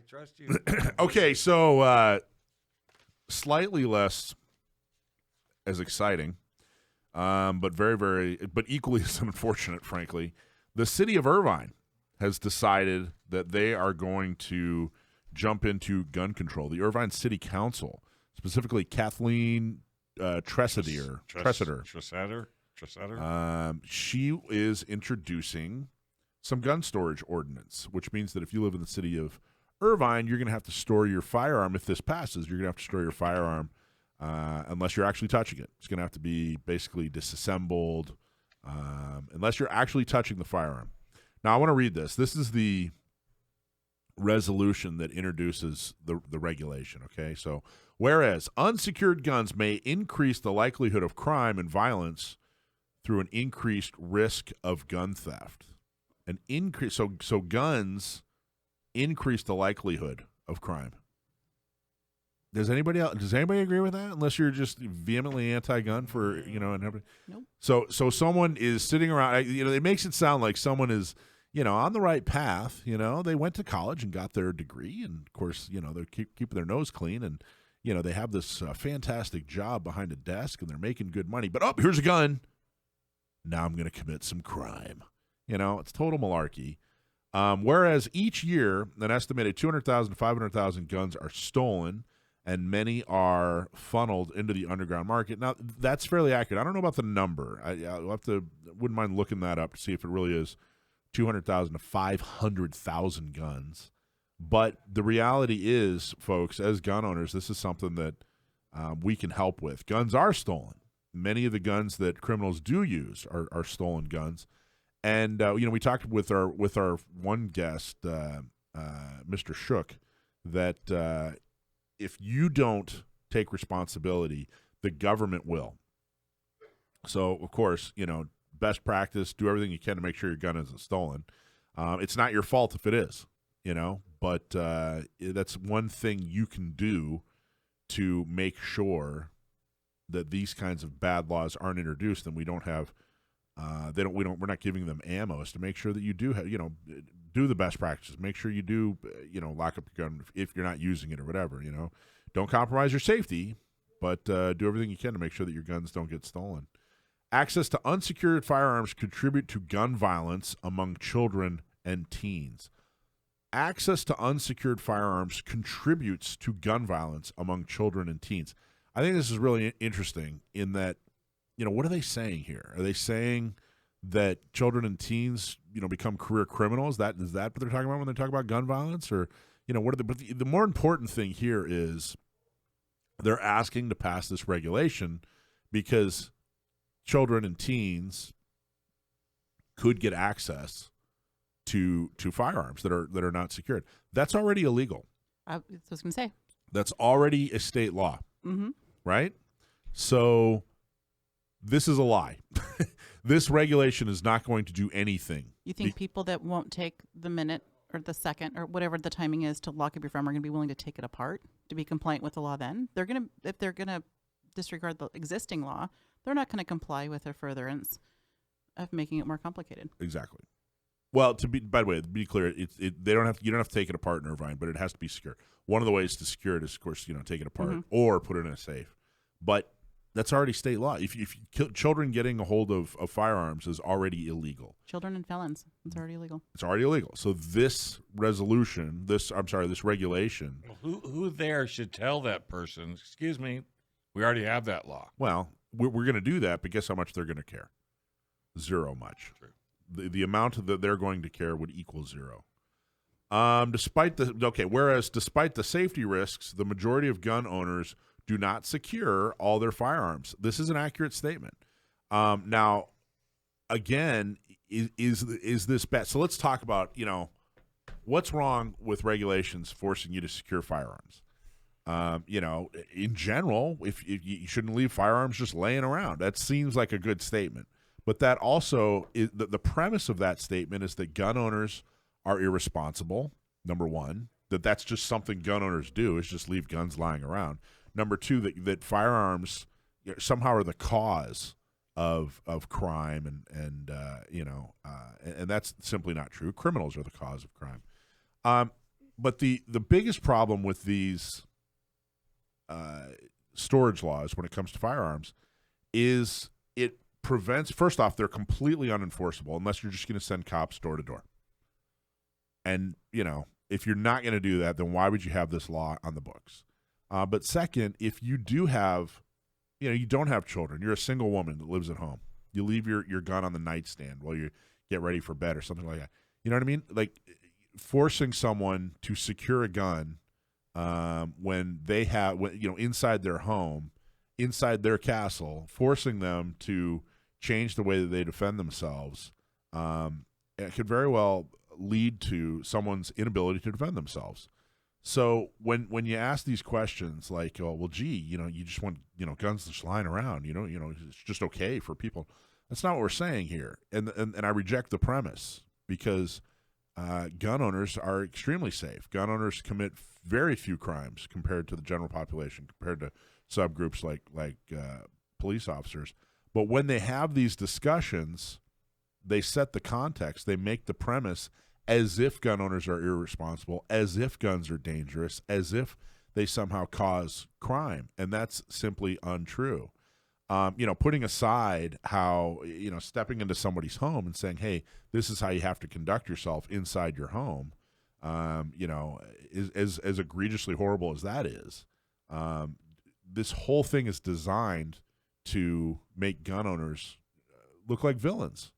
trust you. Okay, so slightly less as exciting, but but equally as unfortunate, frankly. The city of Irvine has decided that they are going to jump into gun control. The Irvine City Council, specifically Kathleen Treseder. She is introducing some gun storage ordinance, which means that if you live in the city of Irvine, you're going to have to store your firearm. If this passes, you're going to have to store your firearm unless you're actually touching it. It's going to have to be basically disassembled unless you're actually touching the firearm. Now, I want to read this. This is the resolution that introduces the regulation, okay? So, whereas unsecured guns may increase the likelihood of crime and violence through an increased risk of gun theft. An increase, so guns increase the likelihood of crime. Does anybody agree with that? Unless you're just vehemently anti-gun for, and nope. So someone is sitting around, it makes it sound like someone is, on the right path. They went to college and got their degree, and of course, they're keeping their nose clean, and they have this fantastic job behind a desk, and they're making good money. But here's a gun. Now I'm going to commit some crime. It's total malarkey. Whereas each year, an estimated 200,000 to 500,000 guns are stolen, and many are funneled into the underground market. Now, that's fairly accurate. I don't know about the number. Wouldn't mind looking that up to see if it really is 200,000 to 500,000 guns. But the reality is, folks, as gun owners, this is something that we can help with. Guns are stolen. Many of the guns that criminals do use are stolen guns. And we talked with our one guest, Mr. Shook, that if you don't take responsibility, the government will. So, of course, best practice, do everything you can to make sure your gun isn't stolen. It's not your fault if it is, but that's one thing you can do to make sure that these kinds of bad laws aren't introduced, and we don't have we're not giving them ammo. Is to make sure that you do have, do the best practices. Make sure you do, lock up your gun if you're not using it or whatever. Don't compromise your safety, but do everything you can to make sure that your guns don't get stolen. Access to unsecured firearms contribute to gun violence among children and teens. Access to unsecured firearms contributes to gun violence among children and teens. I think this is really interesting in that, what are they saying here? Are they saying that children and teens, become career criminals? Is that what they're talking about when they talk about gun violence? Or, what are but the more important thing here is they're asking to pass this regulation because children and teens could get access to firearms that are not secured. That's already illegal. I was going to say. That's already a state law, mm-hmm. right? So this is a lie. This regulation is not going to do anything. You think people that won't take the minute or the second or whatever the timing is to lock up your firearm are going to be willing to take it apart to be compliant with the law then? If they're going to disregard the existing law, they're not going to comply with their furtherance of making it more complicated. Exactly. Well, by the way, to be clear, you don't have to take it apart in Irvine, but it has to be secure. One of the ways to secure it is, of course, take it apart mm-hmm. or put it in a safe. But that's already state law. If children getting a hold of firearms is already illegal. Children and felons, it's already illegal. It's already illegal. So this resolution, this regulation. Well, who there should tell that person, excuse me, we already have that law. Well, we're going to do that, but guess how much they're going to care? Zero much. True. The amount that they're going to care would equal zero. Despite the safety risks, the majority of gun owners do not secure all their firearms. This is an accurate statement. Now, again, is this bad? So let's talk about what's wrong with regulations forcing you to secure firearms. In general, if you shouldn't leave firearms just laying around. That seems like a good statement. But that also is the premise of that statement is that gun owners are irresponsible. Number one, that's just something gun owners do, is just leave guns lying around. Number two, that firearms somehow are the cause of crime, and that's simply not true. Criminals are the cause of crime. But the biggest problem with these storage laws when it comes to firearms is it prevents, first off, they're completely unenforceable unless you're just going to send cops door to door. And, if you're not going to do that, then why would you have this law on the books? But second, if you do have, you don't have children, you're a single woman that lives at home, you leave your gun on the nightstand while you get ready for bed or something like that. You know what I mean? Like forcing someone to secure a gun when they have, inside their home, inside their castle, forcing them to change the way that they defend themselves, it could very well lead to someone's inability to defend themselves. So when you ask these questions like, oh, well, gee, you just want, guns just lying around, it's just okay for people. That's not what we're saying here. And I reject the premise because gun owners are extremely safe. Gun owners commit very few crimes compared to the general population, compared to subgroups like police officers. But when they have these discussions, they set the context. They make the premise as if gun owners are irresponsible, as if guns are dangerous, as if they somehow cause crime. And that's simply untrue. Putting aside how, stepping into somebody's home and saying, hey, this is how you have to conduct yourself inside your home, is as egregiously horrible as that is. This whole thing is designed to make gun owners look like villains.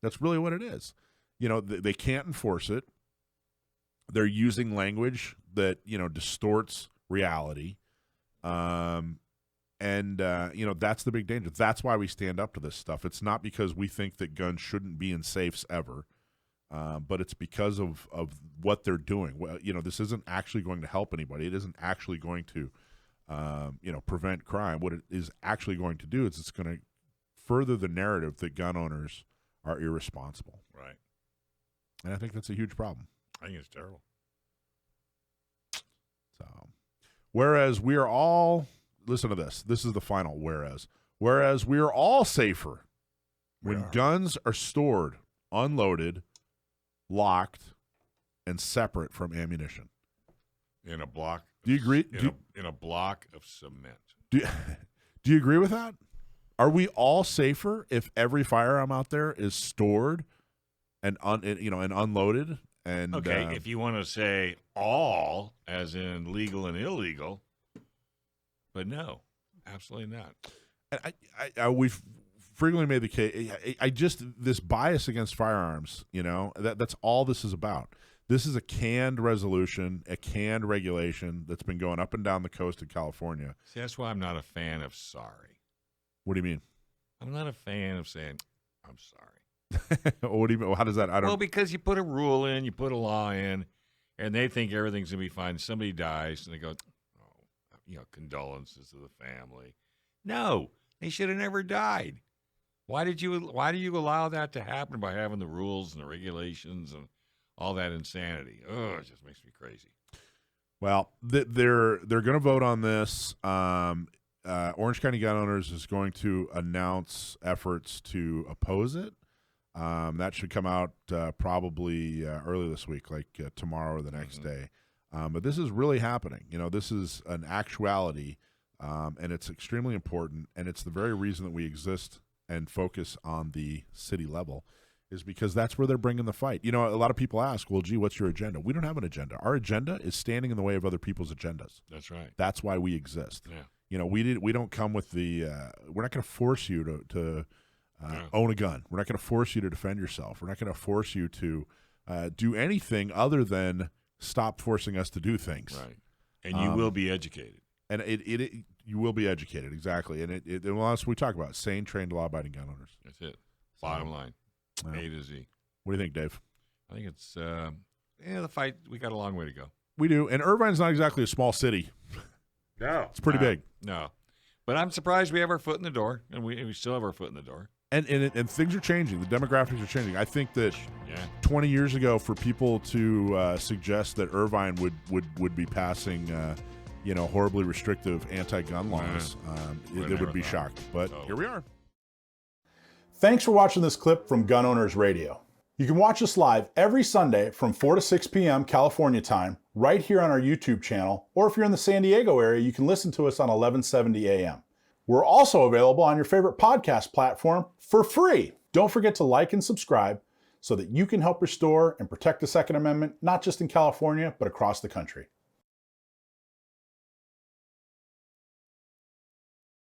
That's really what it is. They can't enforce it. They're using language that, distorts reality. And that's the big danger. That's why we stand up to this stuff. It's not because we think that guns shouldn't be in safes ever, but it's because of what they're doing. Well, this isn't actually going to help anybody. It isn't actually going to, prevent crime. What it is actually going to do is it's going to further the narrative that gun owners are irresponsible. Right. And I think that's a huge problem. I think it's terrible. So, whereas we are all, listen to this. This is the final whereas. Whereas we are all safer when guns are stored, unloaded, locked, and separate from ammunition. In a block. Do you agree? In a block of cement. Do you agree with that? Are we all safer if every firearm out there is stored and unloaded? And okay, if you want to say all, as in legal and illegal, but no, absolutely not. We've frequently made the case. This bias against firearms. That's all this is about. This is a canned resolution, a canned regulation that's been going up and down the coast of California. See, that's why I'm not a fan of sorry. What do you mean? I'm not a fan of saying, I'm sorry. What do you mean? How does that? Well, because you put a rule in, you put a law in, and they think everything's going to be fine. Somebody dies, and they go, condolences to the family. No, they should have never died. Why do you allow that to happen by having the rules and the regulations and all that insanity? Oh, it just makes me crazy. Well, they're going to vote on this. Orange County Gun Owners is going to announce efforts to oppose it. That should come out probably early this week, like tomorrow or the next day. But this is really happening. This is an actuality, and it's extremely important, and it's the very reason that we exist and focus on the city level is because that's where they're bringing the fight. A lot of people ask, well, gee, what's your agenda? We don't have an agenda. Our agenda is standing in the way of other people's agendas. That's right. That's why we exist. Yeah. We don't come with the we're not going to force you to own a gun. We're not going to force you to defend yourself. We're not going to force you to do anything other than stop forcing us to do things. Right. And you will be educated. And you will be educated, exactly. And as we talk about, sane, trained, law-abiding gun owners. That's it. Bottom line. A to Z. What do you think, Dave? I think it's the fight. We got a long way to go. We do, and Irvine's not exactly a small city. No, it's pretty big. No, but I'm surprised we have our foot in the door, and we still have our foot in the door. And things are changing. The demographics are changing. I think that 20 years ago, for people to suggest that Irvine would be passing, horribly restrictive anti-gun laws, they would be shocked. But here we are. Thanks for watching this clip from Gun Owners Radio. You can watch us live every Sunday from 4 to 6 p.m. California time, right here on our YouTube channel, or if you're in the San Diego area, you can listen to us on 1170 a.m. We're also available on your favorite podcast platform for free. Don't forget to like and subscribe so that you can help restore and protect the Second Amendment, not just in California, but across the country.